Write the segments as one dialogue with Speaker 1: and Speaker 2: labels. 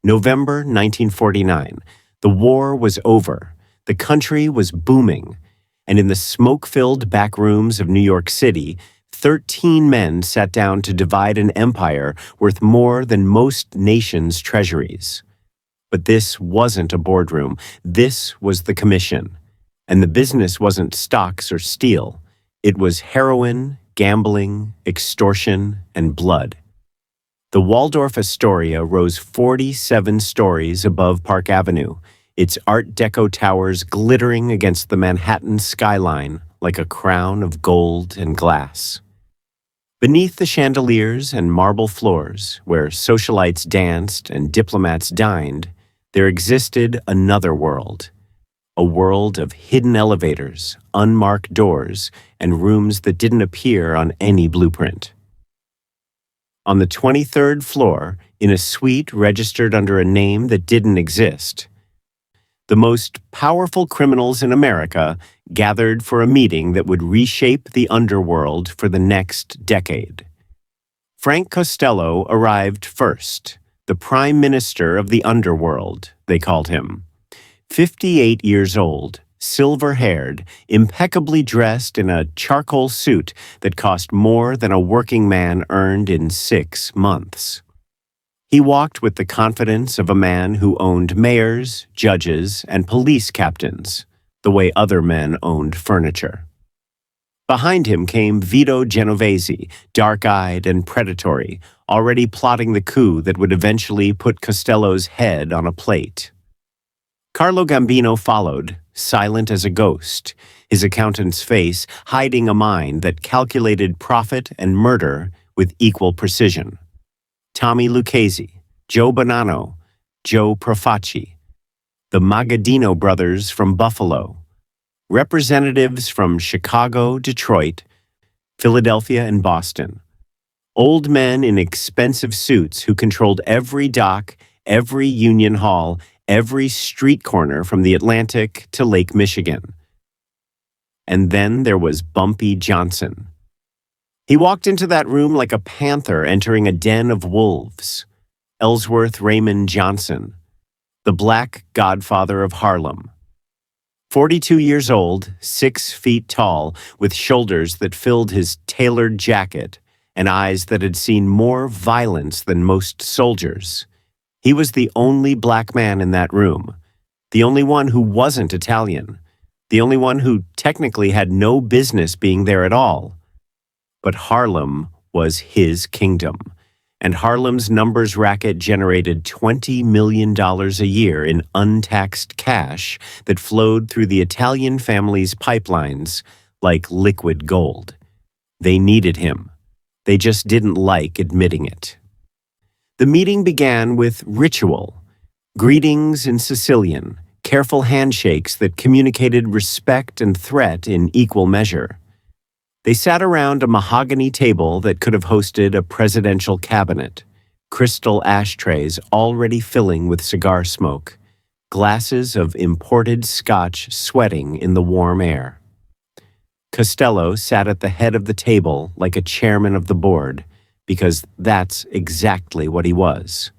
Speaker 1: November 1949. The war was over. The country was booming. And in the smoke-filled back rooms of New York City, 13 men sat down to divide an empire worth more than most nations' treasuries. But this wasn't a boardroom. This was the commission. And the business wasn't stocks or steel. It was heroin, gambling, extortion, and blood. The Waldorf Astoria rose 47 stories above Park Avenue, its Art Deco towers glittering against the Manhattan skyline like a crown of gold and glass. Beneath the chandeliers and marble floors, where socialites danced and diplomats dined, there existed another world. A world of hidden elevators, unmarked doors, and rooms that didn't appear on any blueprint. On the 23rd floor, in a suite registered under a name that didn't exist, the most powerful criminals in America gathered for a meeting that would reshape the underworld for the next decade. Frank Costello arrived first, the Prime Minister of the Underworld, they called him. 58 years old, silver-haired, impeccably dressed in a charcoal suit that cost more than a working man earned in 6 months. He walked with the confidence of a man who owned mayors, judges, and police captains, the way other men owned furniture. Behind him came Vito Genovese, dark-eyed and predatory, already plotting the coup that would eventually put Costello's head on a plate. Carlo Gambino followed, silent as a ghost, his accountant's face hiding a mind that calculated profit and murder with equal precision. Tommy Lucchese, Joe Bonanno, Joe Profaci, the Magadino brothers from Buffalo, representatives from Chicago, Detroit, Philadelphia, and Boston, old men in expensive suits who controlled every dock, every union hall, every street corner from the Atlantic to Lake Michigan. And then there was Bumpy Johnson. He walked into that room like a panther entering a den of wolves. Ellsworth Raymond Johnson, the black godfather of Harlem. 42 years old, 6 feet tall, with shoulders that filled his tailored jacket and eyes that had seen more violence than most soldiers. He was the only black man in that room, the only one who wasn't Italian, the only one who technically had no business being there at all. But Harlem was his kingdom, and Harlem's numbers racket generated $20 million a year in untaxed cash that flowed through the Italian family's pipelines like liquid gold. They needed him. They just didn't like admitting it. The meeting began with ritual, greetings in Sicilian, careful handshakes that communicated respect and threat in equal measure. They sat around a mahogany table that could have hosted a presidential cabinet, crystal ashtrays already filling with cigar smoke, glasses of imported scotch sweating in the warm air. Costello sat at the head of the table like a chairman of the board, because that's exactly what he was.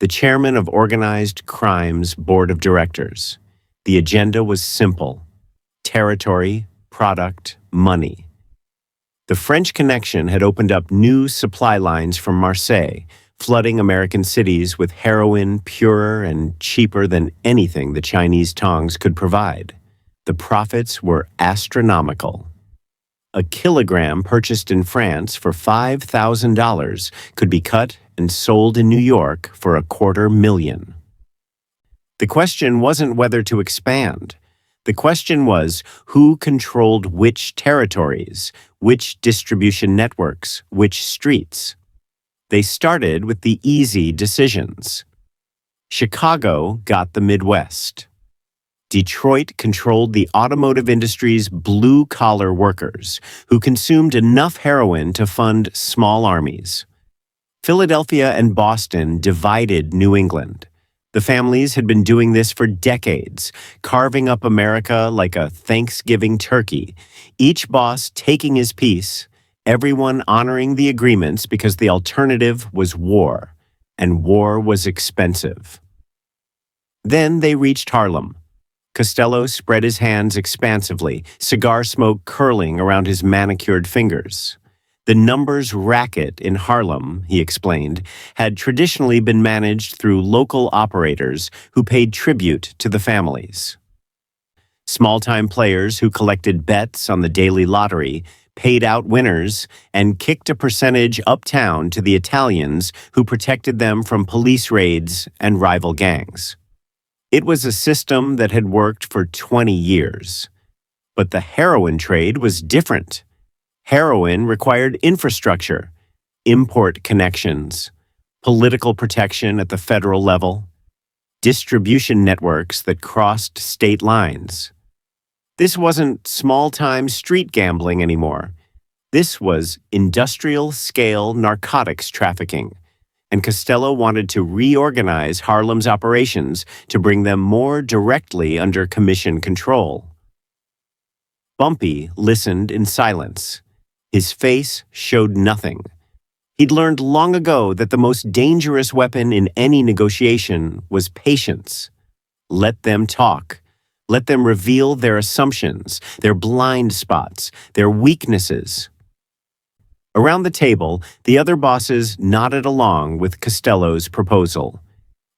Speaker 1: The chairman of Organized Crime's Board of Directors. The agenda was simple: territory, product, money. The French Connection had opened up new supply lines from Marseille, flooding American cities with heroin purer and cheaper than anything the Chinese tongs could provide. The profits were astronomical. A kilogram purchased in France for $5,000 could be cut and sold in New York for $250,000. The question wasn't whether to expand. The question was who controlled which territories, which distribution networks, which streets. They started with the easy decisions. Chicago got the Midwest. Detroit controlled the automotive industry's blue-collar workers, who consumed enough heroin to fund small armies. Philadelphia and Boston divided New England. The families had been doing this for decades, carving up America like a Thanksgiving turkey, each boss taking his piece, everyone honoring the agreements because the alternative was war, and war was expensive. Then they reached Harlem. Costello spread his hands expansively, cigar smoke curling around his manicured fingers. The numbers racket in Harlem, he explained, had traditionally been managed through local operators who paid tribute to the families. Small-time players who collected bets on the daily lottery paid out winners and kicked a percentage uptown to the Italians who protected them from police raids and rival gangs. It was a system that had worked for 20 years. But the heroin trade was different. Heroin required infrastructure, import connections, political protection at the federal level, distribution networks that crossed state lines. This wasn't small-time street gambling anymore. This was industrial-scale narcotics trafficking, and Costello wanted to reorganize Harlem's operations to bring them more directly under commission control. Bumpy listened in silence. His face showed nothing. He'd learned long ago that the most dangerous weapon in any negotiation was patience. Let them talk. Let them reveal their assumptions, their blind spots, their weaknesses. Around the table, the other bosses nodded along with Costello's proposal.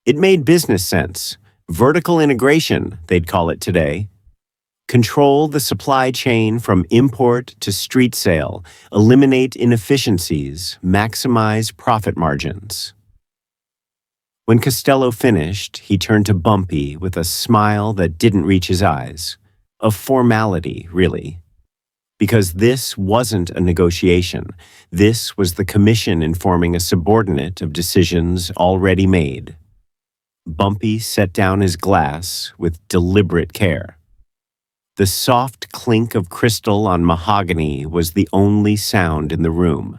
Speaker 1: It made business sense. Vertical integration, they'd call it today. Control the supply chain from import to street sale, eliminate inefficiencies, maximize profit margins. When Costello finished, he turned to Bumpy with a smile that didn't reach his eyes. A formality, really. Because this wasn't a negotiation. This was the commission informing a subordinate of decisions already made. Bumpy set down his glass with deliberate care. The soft clink of crystal on mahogany was the only sound in the room.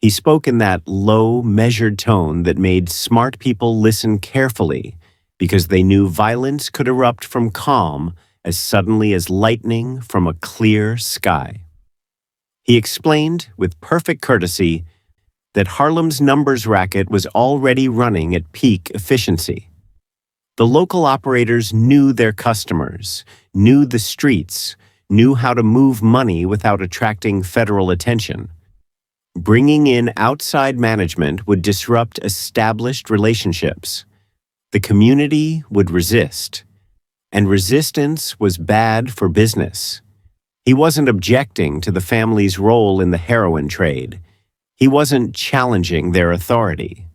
Speaker 1: He spoke in that low, measured tone that made smart people listen carefully because they knew violence could erupt from calm as suddenly as lightning from a clear sky. He explained, with perfect courtesy, that Harlem's numbers racket was already running at peak efficiency. The local operators knew their customers, knew the streets, knew how to move money without attracting federal attention. Bringing in outside management would disrupt established relationships. The community would resist, and resistance was bad for business. He wasn't objecting to the family's role in the heroin trade. He wasn't challenging their authority.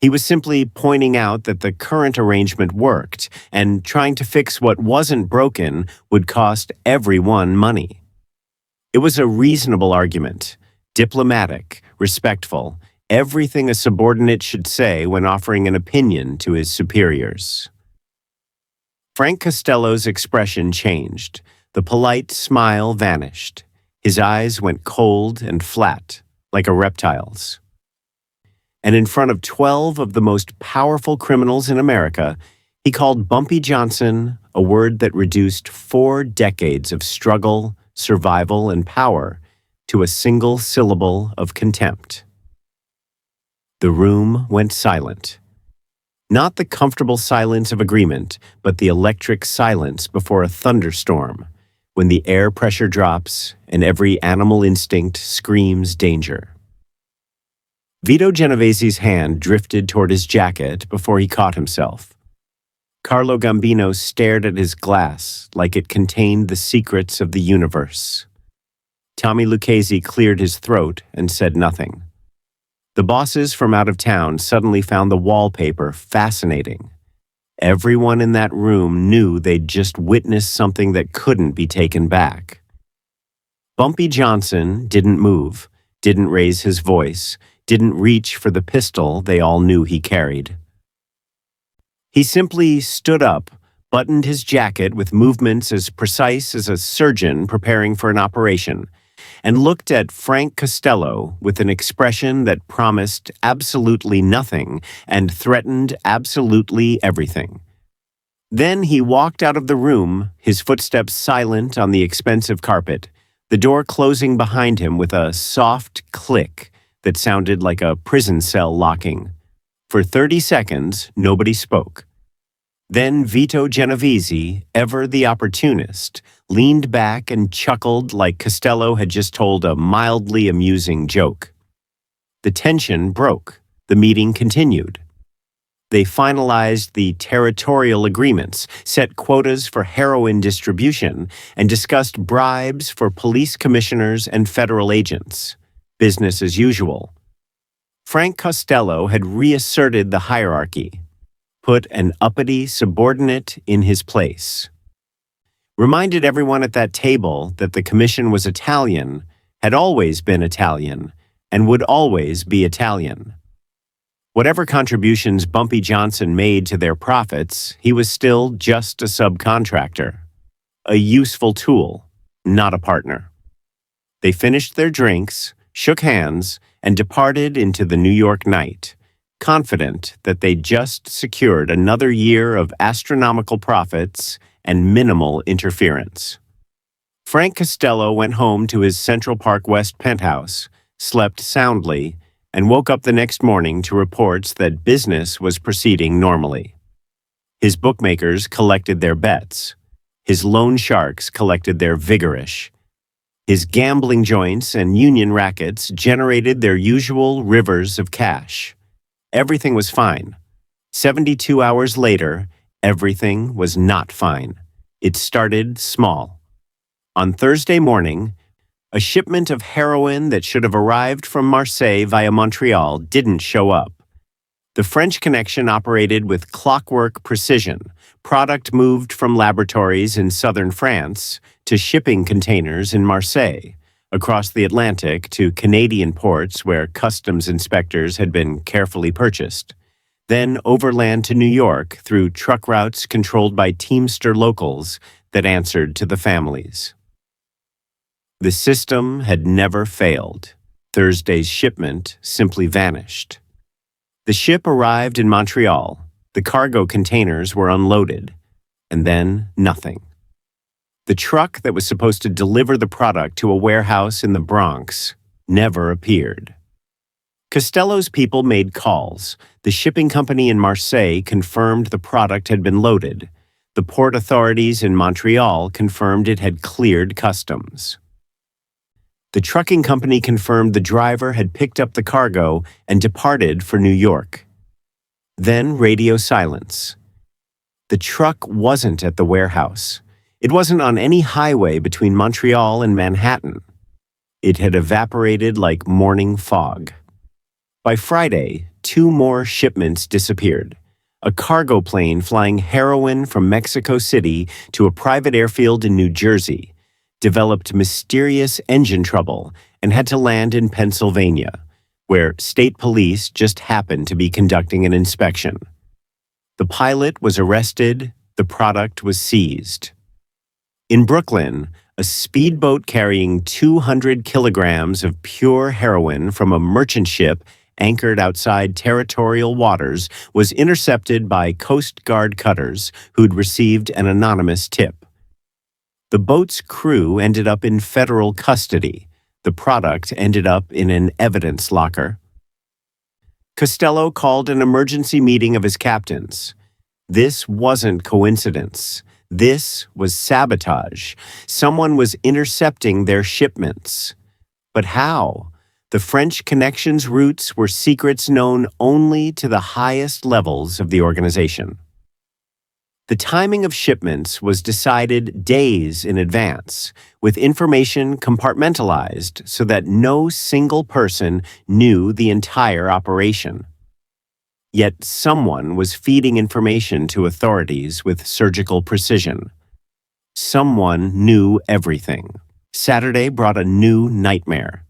Speaker 1: He was simply pointing out that the current arrangement worked, and trying to fix what wasn't broken would cost everyone money. It was a reasonable argument, diplomatic, respectful, everything a subordinate should say when offering an opinion to his superiors. Frank Costello's expression changed. The polite smile vanished. His eyes went cold and flat, like a reptile's. And in front of 12 of the most powerful criminals in America, he called Bumpy Johnson a word that reduced 4 decades of struggle, survival, and power to a single syllable of contempt. The room went silent. Not the comfortable silence of agreement, but the electric silence before a thunderstorm, when the air pressure drops and every animal instinct screams danger. Vito Genovese's hand drifted toward his jacket before he caught himself. Carlo Gambino stared at his glass like it contained the secrets of the universe. Tommy Lucchese cleared his throat and said nothing. The bosses from out of town suddenly found the wallpaper fascinating. Everyone in that room knew they'd just witnessed something that couldn't be taken back. Bumpy Johnson didn't move, didn't raise his voice, didn't reach for the pistol they all knew he carried. He simply stood up, buttoned his jacket with movements as precise as a surgeon preparing for an operation, and looked at Frank Costello with an expression that promised absolutely nothing and threatened absolutely everything. Then he walked out of the room, his footsteps silent on the expensive carpet, the door closing behind him with a soft click that sounded like a prison cell locking. For 30 seconds, nobody spoke. Then Vito Genovese, ever the opportunist, leaned back and chuckled like Costello had just told a mildly amusing joke. The tension broke. The meeting continued. They finalized the territorial agreements, set quotas for heroin distribution, and discussed bribes for police commissioners and federal agents. Business as usual. Frank Costello had reasserted the hierarchy, put an uppity subordinate in his place. Reminded everyone at that table that the commission was Italian, had always been Italian, and would always be Italian. Whatever contributions Bumpy Johnson made to their profits, he was still just a subcontractor. A useful tool, not a partner. They finished their drinks, shook hands, and departed into the New York night, confident that they'd just secured another year of astronomical profits and minimal interference. Frank Costello went home to his Central Park West penthouse, slept soundly, and woke up the next morning to reports that business was proceeding normally. His bookmakers collected their bets. His loan sharks collected their vigorish. His gambling joints and union rackets generated their usual rivers of cash. Everything was fine. 72 hours later, everything was not fine. It started small. On Thursday morning, a shipment of heroin that should have arrived from Marseille via Montreal didn't show up. The French connection operated with clockwork precision. Product moved from laboratories in southern France to shipping containers in Marseille, across the Atlantic to Canadian ports where customs inspectors had been carefully purchased, then overland to New York through truck routes controlled by Teamster locals that answered to the families. The system had never failed. Thursday's shipment simply vanished. The ship arrived in Montreal. The cargo containers were unloaded. And then nothing. The truck that was supposed to deliver the product to a warehouse in the Bronx never appeared. Costello's people made calls. The shipping company in Marseille confirmed the product had been loaded. The port authorities in Montreal confirmed it had cleared customs. The trucking company confirmed the driver had picked up the cargo and departed for New York. Then radio silence. The truck wasn't at the warehouse. It wasn't on any highway between Montreal and Manhattan. It had evaporated like morning fog. By Friday, 2 more shipments disappeared. A cargo plane flying heroin from Mexico City to a private airfield in New Jersey developed mysterious engine trouble and had to land in Pennsylvania, where state police just happened to be conducting an inspection. The pilot was arrested, the product was seized. In Brooklyn, a speedboat carrying 200 kilograms of pure heroin from a merchant ship anchored outside territorial waters was intercepted by Coast Guard cutters who'd received an anonymous tip. The boat's crew ended up in federal custody. The product ended up in an evidence locker. Costello called an emergency meeting of his captains. This wasn't coincidence. This was sabotage. Someone was intercepting their shipments. But how? The French connection's roots were secrets known only to the highest levels of the organization. The timing of shipments was decided days in advance, with information compartmentalized so that no single person knew the entire operation. Yet someone was feeding information to authorities with surgical precision. Someone knew everything. Saturday brought a new nightmare.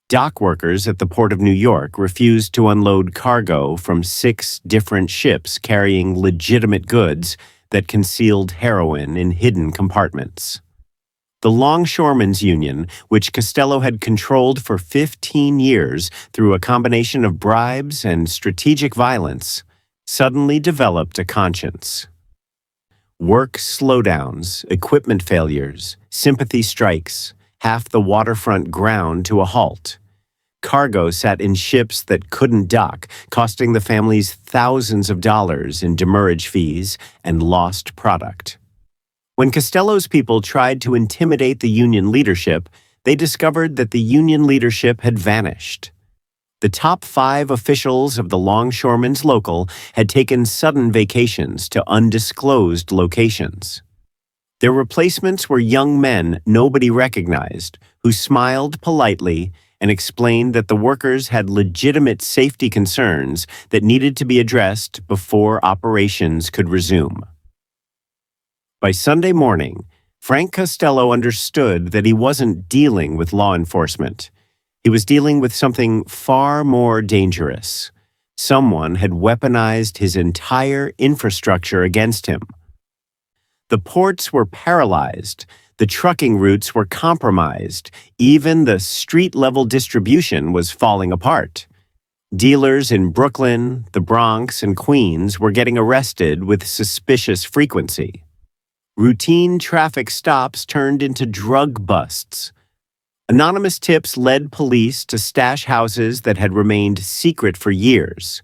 Speaker 1: Dock workers at the Port of New York refused to unload cargo from 6 different ships carrying legitimate goods that concealed heroin in hidden compartments. The Longshoremen's Union, which Costello had controlled for 15 years through a combination of bribes and strategic violence, suddenly developed a conscience. Work slowdowns, equipment failures, sympathy strikes, half the waterfront ground to a halt. Cargo sat in ships that couldn't dock, costing the families thousands of dollars in demurrage fees and lost product. When Costello's people tried to intimidate the union leadership, they discovered that the union leadership had vanished. The top 5 officials of the longshoremen's local had taken sudden vacations to undisclosed locations. Their replacements were young men nobody recognized, who smiled politely and explained that the workers had legitimate safety concerns that needed to be addressed before operations could resume. By Sunday morning, Frank Costello understood that he wasn't dealing with law enforcement. He was dealing with something far more dangerous. Someone had weaponized his entire infrastructure against him. The ports were paralyzed. The trucking routes were compromised. Even the street-level distribution was falling apart. Dealers in Brooklyn, the Bronx, and Queens were getting arrested with suspicious frequency. Routine traffic stops turned into drug busts. Anonymous tips led police to stash houses that had remained secret for years.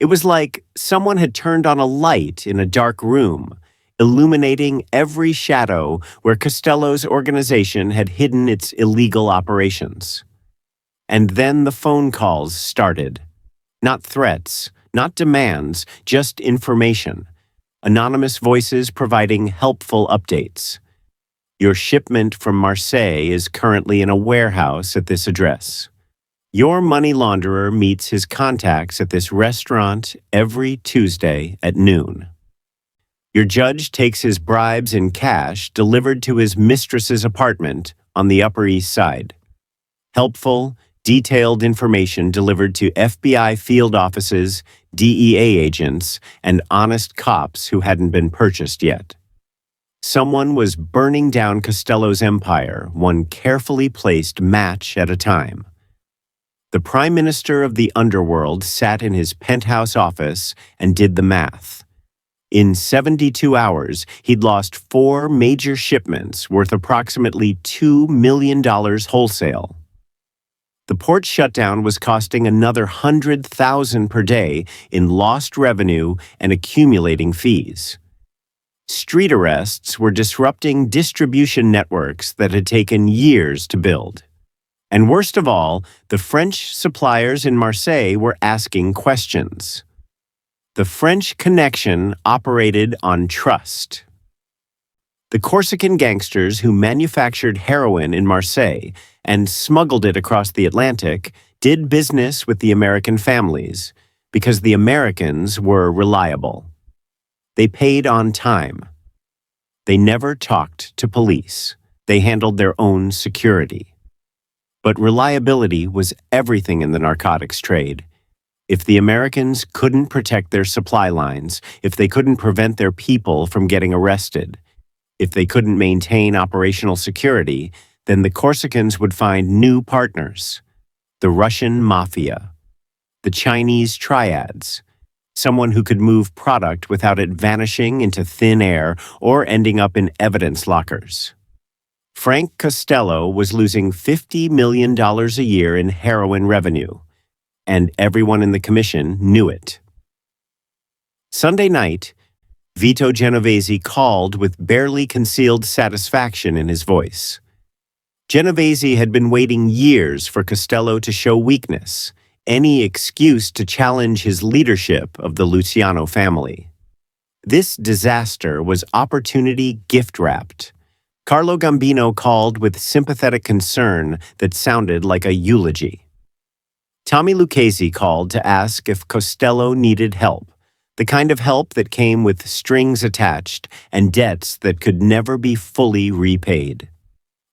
Speaker 1: It was like someone had turned on a light in a dark room, illuminating every shadow where Costello's organization had hidden its illegal operations. And then the phone calls started. Not threats, not demands, just information. Anonymous voices providing helpful updates. Your shipment from Marseille is currently in a warehouse at this address. Your money launderer meets his contacts at this restaurant every Tuesday at noon. Your judge takes his bribes in cash delivered to his mistress's apartment on the Upper East Side. Helpful, detailed information delivered to FBI field offices, DEA agents, and honest cops who hadn't been purchased yet. Someone was burning down Costello's empire, one carefully placed match at a time. The Prime Minister of the Underworld sat in his penthouse office and did the math. In 72 hours, he'd lost 4 major shipments worth approximately $2 million wholesale. The port shutdown was costing another $100,000 per day in lost revenue and accumulating fees. Street arrests were disrupting distribution networks that had taken years to build. And worst of all, the French suppliers in Marseille were asking questions. The French connection operated on trust. The Corsican gangsters who manufactured heroin in Marseille and smuggled it across the Atlantic did business with the American families because the Americans were reliable. They paid on time. They never talked to police. They handled their own security. But reliability was everything in the narcotics trade. If the Americans couldn't protect their supply lines, if they couldn't prevent their people from getting arrested, if they couldn't maintain operational security, then the Corsicans would find new partners. The Russian mafia, the Chinese triads, someone who could move product without it vanishing into thin air or ending up in evidence lockers. Frank Costello was losing $50 million a year in heroin revenue, and everyone in the commission knew it. Sunday night, Vito Genovese called with barely concealed satisfaction in his voice. Genovese had been waiting years for Costello to show weakness, any excuse to challenge his leadership of the Luciano family. This disaster was opportunity gift-wrapped. Carlo Gambino called with sympathetic concern that sounded like a eulogy. Tommy Lucchese called to ask if Costello needed help, the kind of help that came with strings attached and debts that could never be fully repaid.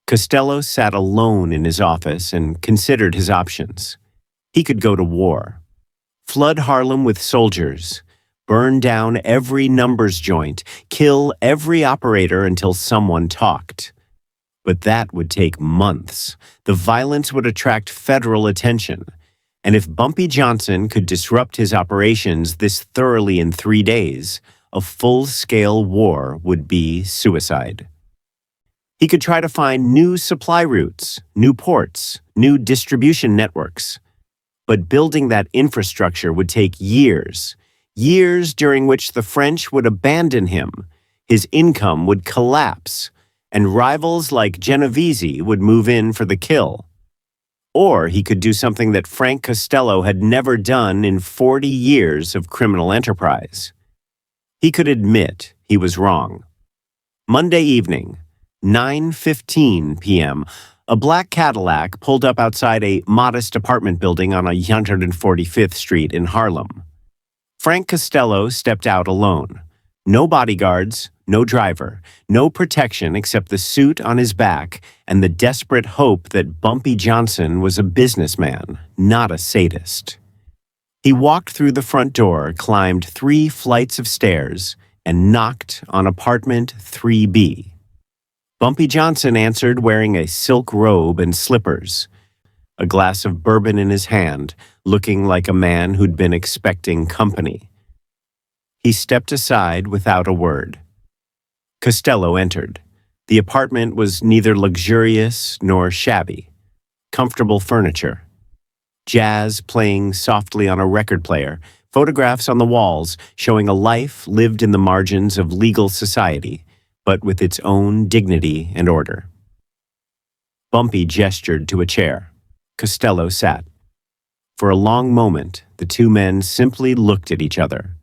Speaker 1: Costello sat alone in his office and considered his options. He could go to war, flood Harlem with soldiers, burn down every numbers joint, kill every operator until someone talked. But that would take months. The violence would attract federal attention. And if Bumpy Johnson could disrupt his operations this thoroughly in 3 days, a full-scale war would be suicide. He could try to find new supply routes, new ports, new distribution networks. But building that infrastructure would take years, years during which the French would abandon him, his income would collapse, and rivals like Genovese would move in for the kill. Or he could do something that Frank Costello had never done in 40 years of criminal enterprise. He could admit he was wrong. Monday evening, 9:15 p.m., a black Cadillac pulled up outside a modest apartment building on 145th Street in Harlem. Frank Costello stepped out alone. No bodyguards, no driver, no protection except the suit on his back and the desperate hope that Bumpy Johnson was a businessman, not a sadist. He walked through the front door, climbed 3 flights of stairs, and knocked on apartment 3B. Bumpy Johnson answered wearing a silk robe and slippers, a glass of bourbon in his hand, looking like a man who'd been expecting company. He stepped aside without a word. Costello entered. The apartment was neither luxurious nor shabby. Comfortable furniture. Jazz playing softly on a record player, photographs on the walls showing a life lived in the margins of legal society, but with its own dignity and order. Bumpy gestured to a chair. Costello sat. For a long moment, the two men simply looked at each other.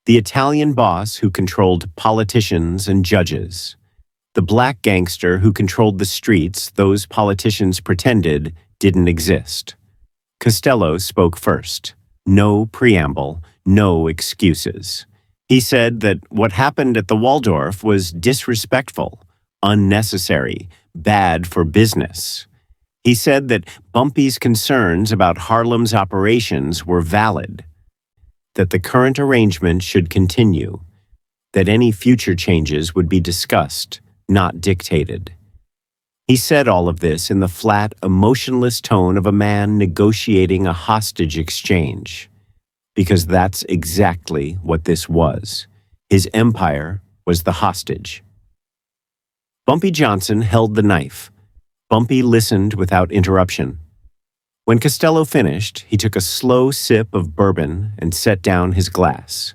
Speaker 1: The Italian boss who controlled politicians and judges. The black gangster who controlled the streets those politicians pretended didn't exist. Costello spoke first. No preamble, no excuses. He said that what happened at the Waldorf was disrespectful, unnecessary, bad for business. He said that Bumpy's concerns about Harlem's operations were valid, that the current arrangement should continue, that any future changes would be discussed, not dictated. He said all of this in the flat, emotionless tone of a man negotiating a hostage exchange, because that's exactly what this was. His empire was the hostage. Bumpy Johnson held the knife. Bumpy listened without interruption. When Costello finished, he took a slow sip of bourbon and set down his glass.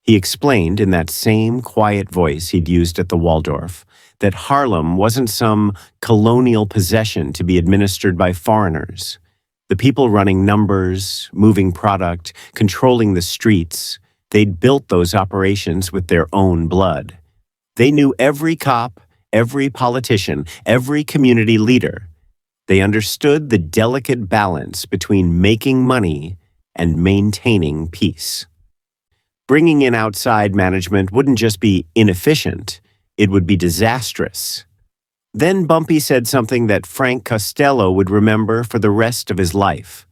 Speaker 1: He explained in that same quiet voice he'd used at the Waldorf that Harlem wasn't some colonial possession to be administered by foreigners. The people running numbers, moving product, controlling the streets, they'd built those operations with their own blood. They knew every cop, every politician, every community leader. They understood the delicate balance between making money and maintaining peace. Bringing in outside management wouldn't just be inefficient, it would be disastrous. Then Bumpy said something that Frank Costello would remember for the rest of his life.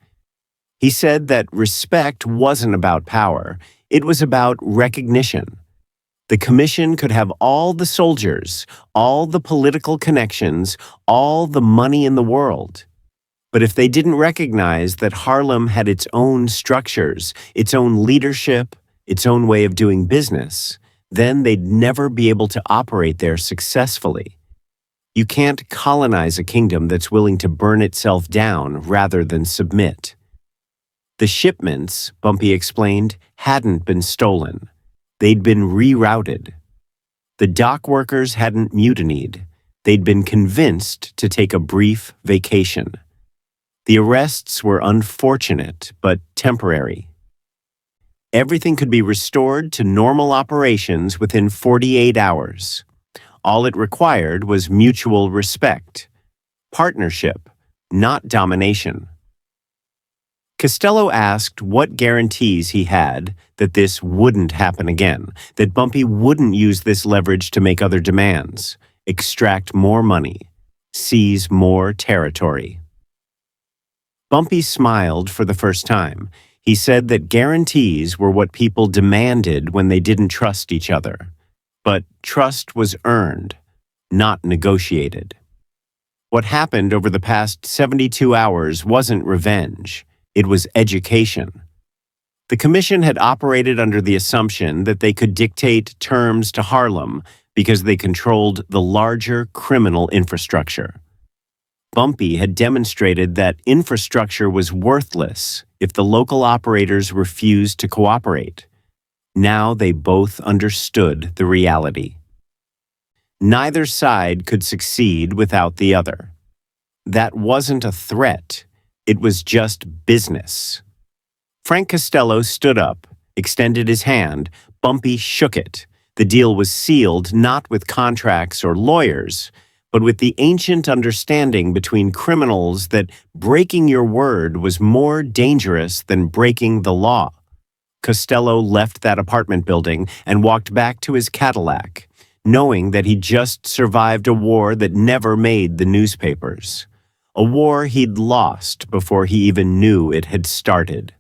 Speaker 1: He said that respect wasn't about power, it was about recognition. The commission could have all the soldiers, all the political connections, all the money in the world. But if they didn't recognize that Harlem had its own structures, its own leadership, its own way of doing business, then they'd never be able to operate there successfully. You can't colonize a kingdom that's willing to burn itself down rather than submit. The shipments, Bumpy explained, hadn't been stolen. They'd been rerouted. The dock workers hadn't mutinied. They'd been convinced to take a brief vacation. The arrests were unfortunate, but temporary. Everything could be restored to normal operations within 48 hours. All it required was mutual respect, partnership, not domination. Costello asked what guarantees he had that this wouldn't happen again, that Bumpy wouldn't use this leverage to make other demands, extract more money, seize more territory. Bumpy smiled for the first time. He said that guarantees were what people demanded when they didn't trust each other. But trust was earned, not negotiated. What happened over the past 72 hours wasn't revenge. It was education. The commission had operated under the assumption that they could dictate terms to Harlem, because they controlled the larger criminal infrastructure. Bumpy had demonstrated that infrastructure was worthless if the local operators refused to cooperate. Now they both understood the reality. Neither side could succeed without the other. That wasn't a threat, it was just business. Frank Costello stood up, extended his hand. Bumpy shook it. The deal was sealed not with contracts or lawyers, but with the ancient understanding between criminals that breaking your word was more dangerous than breaking the law. Costello left that apartment building and walked back to his Cadillac, knowing that he'd just survived a war that never made the newspapers. A war he'd lost before he even knew it had started.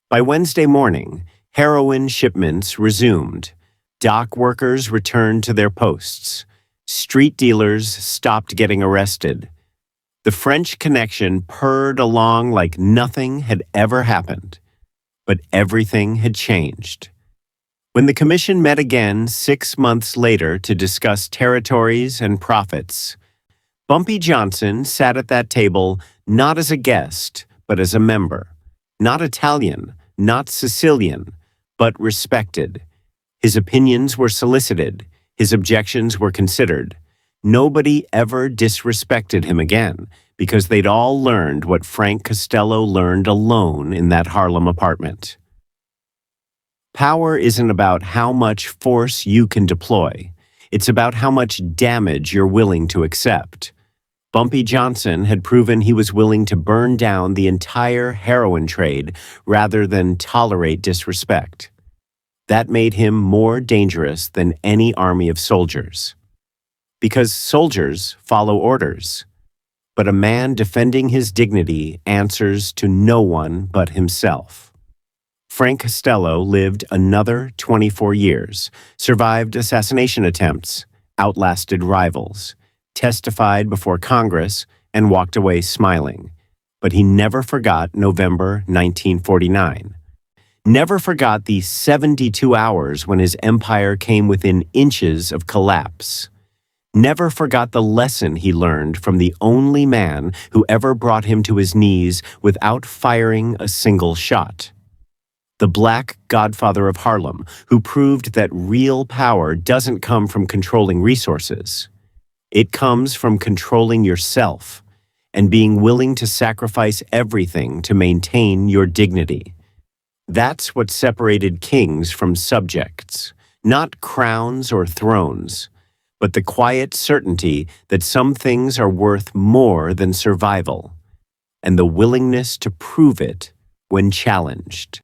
Speaker 1: By Wednesday morning, heroin shipments resumed. Dock workers returned to their posts. Street dealers stopped getting arrested. The French Connection purred along like nothing had ever happened. But everything had changed. When the commission met again 6 months later to discuss territories and profits, Bumpy Johnson sat at that table not as a guest, but as a member. Not Italian, not Sicilian, but respected. His opinions were solicited. His objections were considered. Nobody ever disrespected him again, because they'd all learned what Frank Costello learned alone in that Harlem apartment. Power isn't about how much force you can deploy. It's about how much damage you're willing to accept. Bumpy Johnson had proven he was willing to burn down the entire heroin trade rather than tolerate disrespect. That made him more dangerous than any army of soldiers. Because soldiers follow orders. But a man defending his dignity answers to no one but himself. Frank Costello lived another 24 years, survived assassination attempts, outlasted rivals, testified before Congress, and walked away smiling. But he never forgot November 1949. Never forgot the 72 hours when his empire came within inches of collapse. Never forgot the lesson he learned from the only man who ever brought him to his knees without firing a single shot. The Black Godfather of Harlem, who proved that real power doesn't come from controlling resources. It comes from controlling yourself and being willing to sacrifice everything to maintain your dignity. That's what separated kings from subjects, not crowns or thrones, but the quiet certainty that some things are worth more than survival, and the willingness to prove it when challenged.